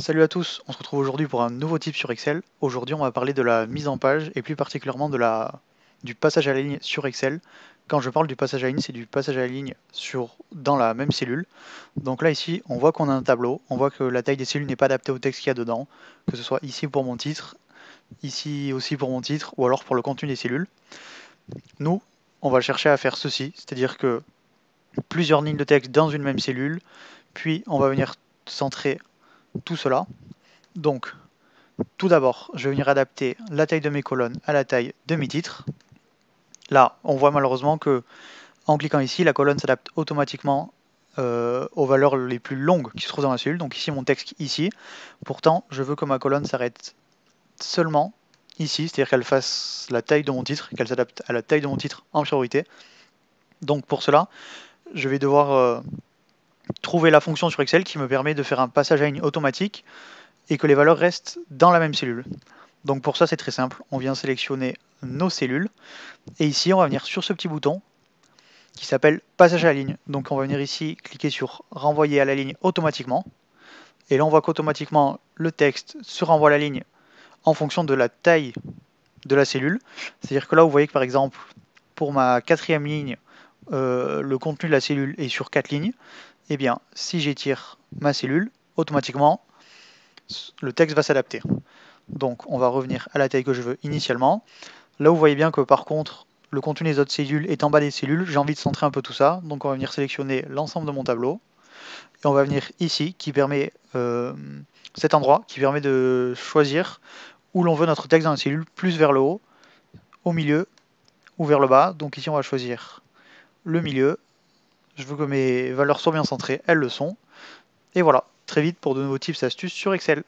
Salut à tous, on se retrouve aujourd'hui pour un nouveau tip sur Excel. Aujourd'hui on va parler de la mise en page et plus particulièrement du passage à la ligne sur Excel. Quand je parle du passage à la ligne, c'est du passage à la ligne dans la même cellule. Donc là ici on voit qu'on a un tableau, on voit que la taille des cellules n'est pas adaptée au texte qu'il y a dedans, que ce soit ici pour mon titre, ici aussi pour mon titre ou alors pour le contenu des cellules. Nous, on va chercher à faire ceci, c'est-à-dire que plusieurs lignes de texte dans une même cellule, puis on va venir centrer tout cela. Donc tout d'abord, je vais venir adapter la taille de mes colonnes à la taille de mes titres. Là, on voit malheureusement que en cliquant ici, la colonne s'adapte automatiquement aux valeurs les plus longues qui se trouvent dans la cellule. Donc ici, mon texte ici. Pourtant, je veux que ma colonne s'arrête seulement ici, c'est-à-dire qu'elle fasse la taille de mon titre, qu'elle s'adapte à la taille de mon titre en priorité. Donc pour cela, je vais devoir trouver la fonction sur Excel qui me permet de faire un passage à ligne automatique et que les valeurs restent dans la même cellule. Donc pour ça, c'est très simple. On vient sélectionner nos cellules. Et ici, on va venir sur ce petit bouton qui s'appelle passage à la ligne. Donc on va venir ici, cliquer sur renvoyer à la ligne automatiquement. Et là, on voit qu'automatiquement, le texte se renvoie à la ligne en fonction de la taille de la cellule. C'est-à-dire que là, vous voyez que par exemple, pour ma quatrième ligne, le contenu de la cellule est sur 4 lignes. Eh bien, si j'étire ma cellule, automatiquement, le texte va s'adapter. Donc on va revenir à la taille que je veux initialement. Là vous voyez bien que par contre le contenu des autres cellules est en bas des cellules, j'ai envie de centrer un peu tout ça, donc on va venir sélectionner l'ensemble de mon tableau, et on va venir ici, cet endroit qui permet de choisir où l'on veut notre texte dans la cellule, plus vers le haut, au milieu ou vers le bas. Donc ici on va choisir le milieu, je veux que mes valeurs soient bien centrées, elles le sont, et voilà, très vite pour de nouveaux tips et astuces sur Excel.